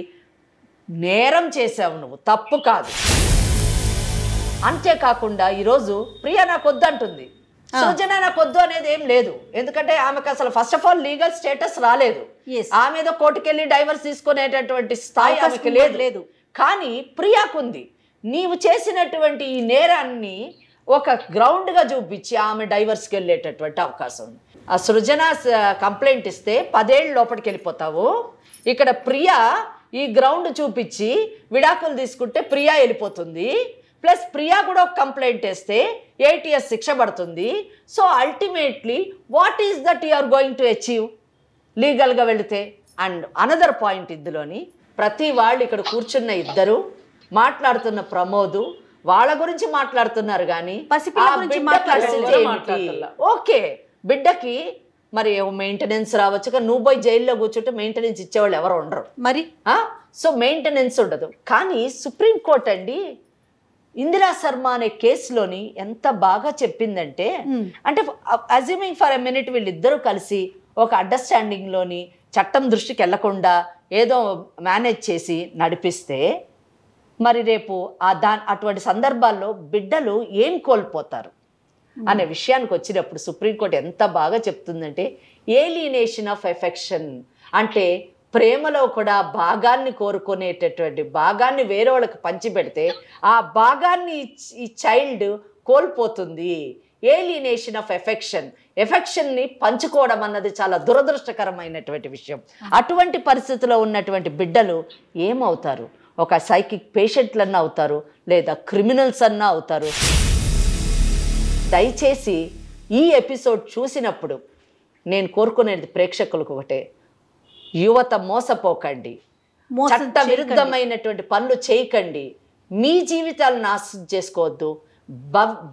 నేరం చేసావు నువ్వు, తప్పు కాదు. అంతేకాకుండా ఈరోజు ప్రియా నాకు వద్దంటుంది, సృజన నాకు వద్దు అనేది ఏం లేదు. ఎందుకంటే ఆమెకు అసలు first of all legal status రాలేదు. ఆమె ఏదో కోర్టుకెళ్ళి డైవర్స్ తీసుకునేటటువంటి స్థాయి ఆమెకు లేదు. కానీ ప్రియాకుంది. నీవు చేసినటువంటి ఈ నేరాన్ని ఒక గ్రౌండ్గా చూపించి ఆమె డైవర్స్కి వెళ్ళేటటువంటి అవకాశం ఉంది. ఆ సృజన కంప్లైంట్ ఇస్తే 10 ఏళ్ళు లోపలికి వెళ్ళిపోతావు. ఇక్కడ ప్రియా ఈ గ్రౌండ్ చూపించి విడాకులు తీసుకుంటే ప్రియా వెళ్ళిపోతుంది. ప్లస్ ప్రియా కూడా ఒక కంప్లైంట్ వేస్తే 8 years శిక్ష పడుతుంది. So ultimately what is that you are going to achieve లీగల్గా వెళితే? అండ్ అనదర్ పాయింట్, ఇందులోని ప్రతి వాళ్ళు ఇక్కడ కూర్చున్న ఇద్దరు మాట్లాడుతున్న ప్రమోదు వాళ్ళ గురించి మాట్లాడుతున్నారు కానీ ఓకే బిడ్డకి మరి మెయింటెనెన్స్ రావచ్చు. కానీ నువ్వు పోయి జైల్లో కూర్చుంటే మెయింటెనెన్స్ ఇచ్చేవాళ్ళు ఎవరు ఉండరు మరి. సో మెయింటెనెన్స్ ఉండదు. కానీ సుప్రీంకోర్టు అండి ఇందిరా శర్మ అనే కేసులోని ఎంత బాగా చెప్పిందంటే, అంటే అజ్యూమింగ్ ఫర్ ఎ మినిట్ వీళ్ళిద్దరూ కలిసి ఒక అండర్స్టాండింగ్లోని చట్టం దృష్టికి వెళ్లకుండా ఏదో మేనేజ్ చేసి నడిపిస్తే మరి రేపు అటువంటి సందర్భాల్లో బిడ్డలు ఏం కోల్పోతారు అనే విషయానికి వచ్చినప్పుడు సుప్రీంకోర్టు ఎంత బాగా చెప్తుందంటే, ఏలినేషన్ ఆఫ్ ఎఫెక్షన్ అంటే ప్రేమలో కూడా భాగాన్ని కోరుకునేటటువంటి భాగాన్ని వేరే వాళ్ళకి పంచిపెడితే ఆ భాగాన్ని ఈ చైల్డ్ కోల్పోతుంది. ఏలినేషన్ ఆఫ్ ఎఫెక్షన్ని పంచుకోవడం అన్నది చాలా దురదృష్టకరమైనటువంటి విషయం. అటువంటి పరిస్థితిలో ఉన్నటువంటి బిడ్డలు ఏమవుతారు? ఒక సైకిక్ పేషెంట్లన్నా అవుతారు, లేదా క్రిమినల్స్ అన్నా అవుతారు. దయచేసి ఈ ఎపిసోడ్ చూసినప్పుడు నేను కోరుకునేది ప్రేక్షకులకు ఒకటే, యువత మోసపోకండి, చట్ట విరుద్ధమైనటువంటి పనులు చేయకండి, మీ జీవితాలను నాశనం చేసుకోవద్దు,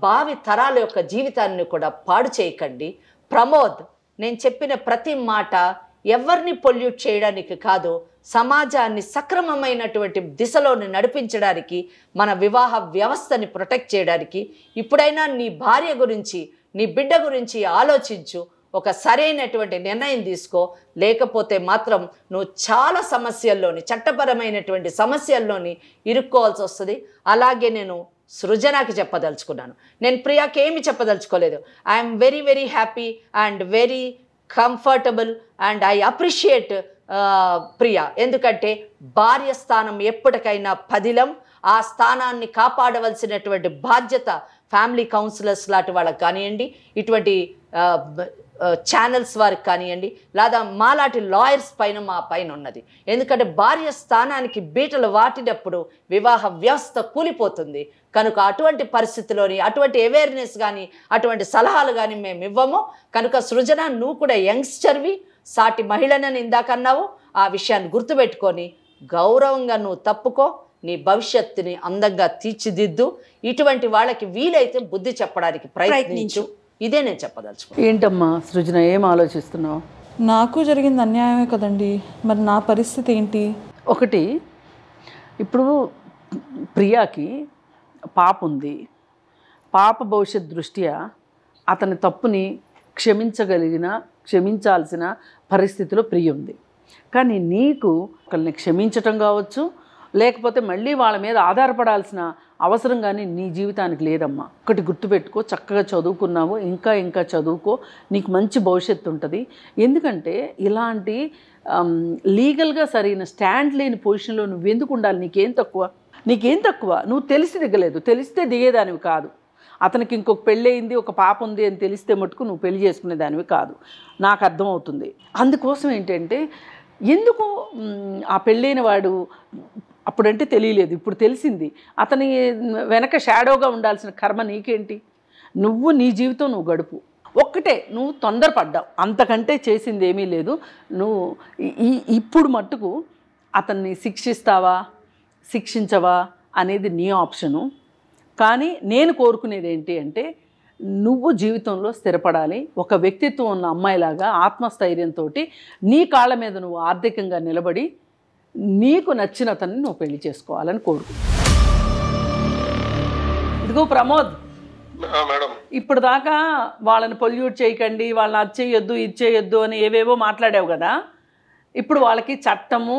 భావి తరాల యొక్క జీవితాన్ని కూడా పాడు చేయకండి. ప్రమోద్, నేను చెప్పిన ప్రతి మాట ఎవరిని పొల్యూట్ చేయడానికి కాదు, సమాజాన్ని సక్రమమైనటువంటి దిశలోని నడిపించడానికి, మన వివాహ వ్యవస్థని ప్రొటెక్ట్ చేయడానికి ఇప్పుడైనా నీ భార్య గురించి, నీ బిడ్డ గురించి ఆలోచించు, ఒక సరైనటువంటి నిర్ణయం తీసుకో. లేకపోతే మాత్రం నువ్వు చాలా సమస్యల్లోని, చట్టపరమైనటువంటి సమస్యల్లోని ఇరుక్కోవాల్సి వస్తుంది. అలాగే నేను సృజనకి చెప్పదలుచుకున్నాను, నేను ప్రియాకి ఏమి చెప్పదలుచుకోలేదు. I'm very very happy and very comfortable and I appreciate Priya. ఎందుకంటే భార్య స్థానం ఎప్పటికైనా పదిలం. ఆ స్థానాన్ని కాపాడవలసినటువంటి బాధ్యత ఫ్యామిలీ కౌన్సిలర్స్ లాంటి వాళ్ళకి కానివ్వండి, ఇటువంటి ఛానల్స్ వారికి కానివ్వండి, లేదా మాలాంటి లాయర్స్ పైన మా పైన ఉన్నది. ఎందుకంటే భార్య స్థానానికి బీటలు వాటినప్పుడు వివాహ వ్యవస్థ కూలిపోతుంది. కనుక అటువంటి పరిస్థితిలోని అటువంటి అవేర్నెస్ కానీ అటువంటి సలహాలు కానీ మేము ఇవ్వము. కనుక సృజన, నువ్వు కూడా యంగ్స్టర్వి, సాటి మహిళనని ఇందాకన్నావు. ఆ విషయాన్ని గుర్తుపెట్టుకొని గౌరవంగా నువ్వు తప్పుకో, నీ భవిష్యత్తుని అందంగా తీర్చిదిద్దు. ఇటువంటి వాళ్ళకి వీలైతే బుద్ధి చెప్పడానికి ప్రయత్నించు. ఇదే నేను చెప్పదలుచుకో. ఏంటమ్మా సృజన, ఏం ఆలోచిస్తున్నావు? నాకు జరిగింది అన్యాయమే కదండి, మరి నా పరిస్థితి ఏంటి? ఒకటి, ఇప్పుడు ప్రియాకి పాప ఉంది. పాప భవిష్యత్ దృష్ట్యా అతని తప్పుని క్షమించాల్సిన పరిస్థితిలో ప్రియ ఉంది. కానీ నీకు ఒకరిని క్షమించటం కావచ్చు, లేకపోతే మళ్ళీ వాళ్ళ మీద ఆధారపడాల్సిన అవసరం కానీ నీ జీవితానికి లేదమ్మా. ఒకటి గుర్తుపెట్టుకో, చక్కగా చదువుకున్నావు, ఇంకా చదువుకో, నీకు మంచి భవిష్యత్తు ఉంటుంది. ఎందుకంటే ఇలాంటి లీగల్గా సరైన స్టాండ్ లేని పొజిషన్లో నువ్వు ఎందుకు ఉండాలి? నీకేం తక్కువ? నువ్వు తెలిసి దిగలేదు, తెలిస్తే దిగేదానివి కాదు. అతనికి ఇంకొక పెళ్ళి అయింది, ఒక పాప ఉంది అని తెలిస్తే మటుకు నువ్వు పెళ్లి చేసుకునేదానివి కాదు, నాకు అర్థమవుతుంది. అందుకోసం ఏంటంటే, ఎందుకు ఆ పెళ్ళైన వాడు అప్పుడంటే తెలియలేదు, ఇప్పుడు తెలిసింది, అతని వెనక షాడోగా ఉండాల్సిన కర్మ నీకేంటి? నువ్వు నీ జీవితం నువ్వు గడుపు. ఒక్కటే, నువ్వు తొందరపడ్డావు, అంతకంటే చేసింది ఏమీ లేదు. నువ్వు ఇప్పుడు మట్టుకు అతన్ని శిక్షించవా అనేది నీ ఆప్షను. కానీ నేను కోరుకునేది ఏంటి అంటే, నువ్వు జీవితంలో స్థిరపడాలి. ఒక వ్యక్తిత్వం ఉన్న అమ్మాయిలాగా ఆత్మస్థైర్యంతో నీ కాళ్ళ మీద నువ్వు ఆర్థికంగా నిలబడి నీకు నచ్చిన అతన్ని నువ్వు పెళ్లి చేసుకోవాలని కోరుకు. ఇదిగో ప్రమోద్, ఇప్పుడు దాకా వాళ్ళని పొల్యూట్ చేయకండి, వాళ్ళని అది చేయొద్దు ఇది చేయొద్దు అని ఏవేవో మాట్లాడావు కదా. ఇప్పుడు వాళ్ళకి చట్టము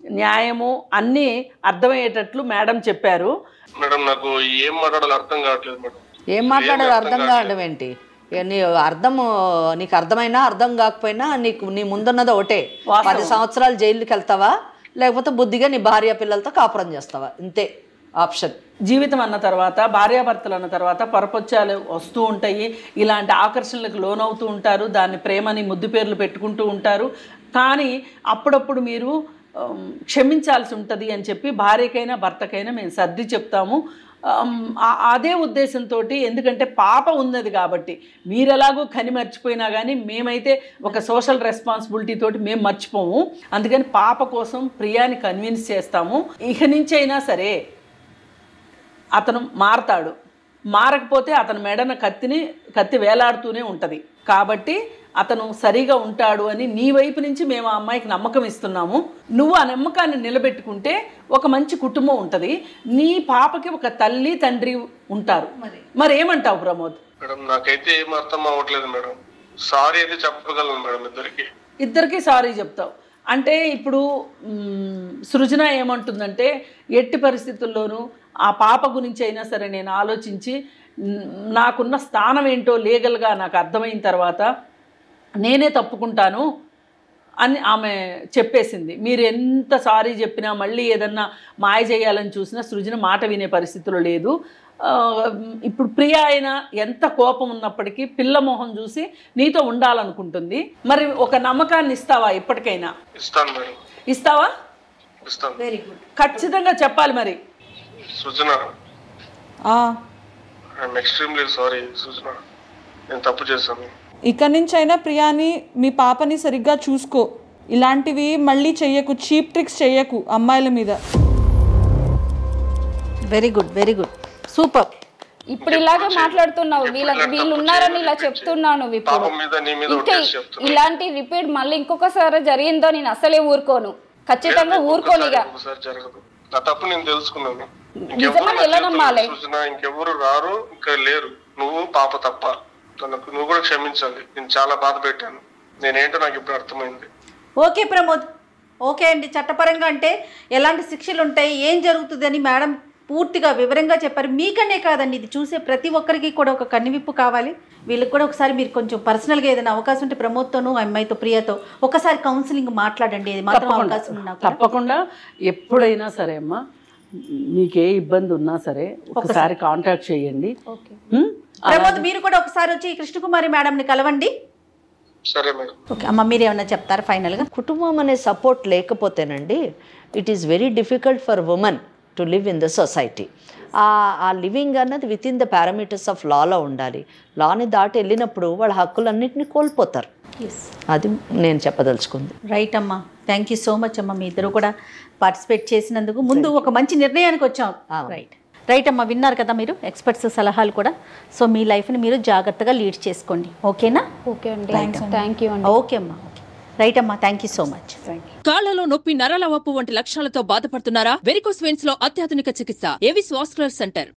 న్యాయము అన్నీ అర్థమయ్యేటట్లు మేడం చెప్పారు. మేడం నాకు ఏం మాట్లాడాలో అర్థం కావట్లేదు మేడం. ఏం మాట్లాడాలో అర్థం కావడం ఏంటి? నీకు అర్థమైనా అర్థం కాకపోయినా నీ ముందున్నది ఒకటే, 10 సంవత్సరాలు జైలుకి వెళ్తావా, లేకపోతే బుద్ధిగా నీ భార్య పిల్లలతో కాపురం చేస్తావా, ఇంతే ఆప్షన్. జీవితం అన్న తర్వాత, భార్యాభర్తలు అన్న తర్వాత పరపొచ్చాలు వస్తూ ఉంటాయి, ఇలాంటి ఆకర్షణలకు లోనవుతూ ఉంటారు, దాన్ని ప్రేమని ముద్దు పేర్లు పెట్టుకుంటూ ఉంటారు. కానీ అప్పుడప్పుడు మీరు క్షమించాల్సి ఉంటుంది అని చెప్పి భార్యకైనా భర్తకైనా మేము సర్ది చెప్తాము. అదే ఉద్దేశంతో, ఎందుకంటే పాప ఉన్నది కాబట్టి మీరు ఎలాగో కని మర్చిపోయినా కానీ మేమైతే ఒక సోషల్ రెస్పాన్సిబిలిటీ తోటి మేము మర్చిపోము. అందుకని పాప కోసం ప్రియాని కన్విన్స్ చేస్తాము. ఇక నుంచి అయినా సరే అతను మారతాడు, మారకపోతే అతని మెడన కత్తి వేలాడుతూనే ఉంటుంది. కాబట్టి అతను సరిగా ఉంటాడు అని నీ వైపు నుంచి మేము ఆ అమ్మాయికి నమ్మకం ఇస్తున్నాము. నువ్వు ఆ నమ్మకాన్ని నిలబెట్టుకుంటే ఒక మంచి కుటుంబం ఉంటుంది, నీ పాపకి ఒక తల్లి తండ్రి ఉంటారు. మరి ఏమంటావు ప్రమోద్? మేడం నాకైతే ఏం అర్థం అవ్వట్లేదు మేడం. సారీ అయితే చెప్పగలను మేడం, ఇద్దరికి సారీ చెప్తావు అంటే. ఇప్పుడు సృజన ఏమంటుందంటే, ఎట్టి పరిస్థితుల్లోనూ ఆ పాప గురించి అయినా సరే నేను ఆలోచించి నాకున్న స్థానం ఏంటో లీగల్గా నాకు అర్థమైన తర్వాత నేనే తప్పుకుంటాను అని ఆమె చెప్పేసింది. మీరు ఎంత సారీ చెప్పినా మళ్ళీ ఏదన్నా మాయ చేయాలని చూసినా సృజన మాట వినే పరిస్థితిలో లేదు. ఇప్పుడు ప్రియ అయినా ఎంత కోపం ఉన్నప్పటికీ పిల్ల మొహం చూసి నీతో ఉండాలనుకుంటుంది. మరి ఒక నమ్మకాన్ని ఇస్తావా? ఇప్పటికైనా ఇస్తావా? వెరీ గుడ్, ఖచ్చితంగా చెప్పాలి. మరి సృజన, ఐఎమ్ ఎక్స్ట్రీమ్లీ సారీ సృజన, నేను తప్పు చేశాను. ఇక నుంచి అయినా ప్రియాని, మీ పాపని సరిగ్గా చూసుకో. ఇలాంటివి మళ్ళీ చెయ్యకు, చీప్ ట్రిక్స్ చెయ్యకు అమ్మాయిల మీద. Very good, very good, super. ఇప్పుడు ఇలాగే మాట్లాడుతున్నావు, వీళ్ళు ఉన్నారని ఇలా చెప్తున్నాను. ఇప్పుడు ఇంకా ఇలాంటి రిపీట్ మళ్ళీ ఇంకొకసారి జరిగిందో నేను అసలే ఊరుకోను. ఖచ్చితంగా ఊరుకోనిగా. ఒకసారి జరగదు. నా తప్పు నేను తెలుసుకున్నాను. నిజమని ఎలా నమ్మాలి? ఇంకెవరు రారు, ఇంకా లేరు. నువ్వు పాప తప్ప. నువ్వు కూడా క్షమించాలి. నేను చాలా బాధ పెట్టాను. నేనేంటో నాకు ఇప్పుడు అర్థమైంది. ఓకే ప్రమోద్, ఓకే అండి. చట్టపరంగా అంటే ఎలాంటి శిక్షలు ఉంటాయి, ఏం జరుగుతుందని మేడం పూర్తిగా వివరంగా చెప్పారు. మీకనే కాదండి, ఇది చూసే ప్రతి ఒక్కరికి కూడా ఒక కన్నువిప్పు కావాలి. వీళ్ళకి కూడా ఒకసారి మీరు కొంచెం పర్సనల్గా ఏదైనా అవకాశం ఉంటే ప్రమోద్తోనూ, అమ్మాయితో, ప్రియతో ఒకసారి కౌన్సిలింగ్ మాట్లాడండి. ఇది మాత్రం అవకాశం ఉన్నా తప్పకుండా ఎప్పుడైనా సరే అమ్మా, మీకే ఇబ్బంది ఉన్నా సరే ఒకసారి కాంటాక్ట్ చేయండి. ప్రమోద్ మీరు కూడా ఒకసారి వచ్చి కృష్ణకుమారి మేడంని కలవండి. సరే మేడం. ఓకే అమ్మ, మీరు ఏమన్నా చెప్తారా ఫైనల్గా? కుటుంబం అనే సపోర్ట్ లేకపోతేనండి it is very difficult for women to live in the society. ఆ లివింగ్ అన్నది within the parameters of లాలో ఉండాలి. లాని దాటి వెళ్ళినప్పుడు వాళ్ళ హక్కులన్నింటినీ కోల్పోతారు. అది నేను చెప్పదలుచుకుంది. రైట్ అమ్మా, థ్యాంక్ యూ సో మచ్ అమ్మ. మీ ఇద్దరు కూడా పార్టిసిపేట్ చేసినందుకు ముందు ఒక మంచి నిర్ణయానికి వచ్చాం. రైట్ అమ్మా, విన్నారు కదా మీరు ఎక్స్పర్ట్స్ సలహాలు కూడా. సో మీ లైఫ్ని మీరు జాగ్రత్తగా లీడ్ చేసుకోండి. ఓకేనా? ఓకే అండి, థ్యాంక్ యూ అండి. ఓకే అమ్మా, రైట్ అమ్మా, థ్యాంక్ యూ సో మచ్. కాళ్లలో నొప్పి, నరాల వాపు వంటి లక్షణాలతో బాధపడుతున్నారా? వెరికోస్ వెయిన్స్ లో అత్యాధునిక చికిత్స ఏవిస్ వాస్కులర్ సెంటర్.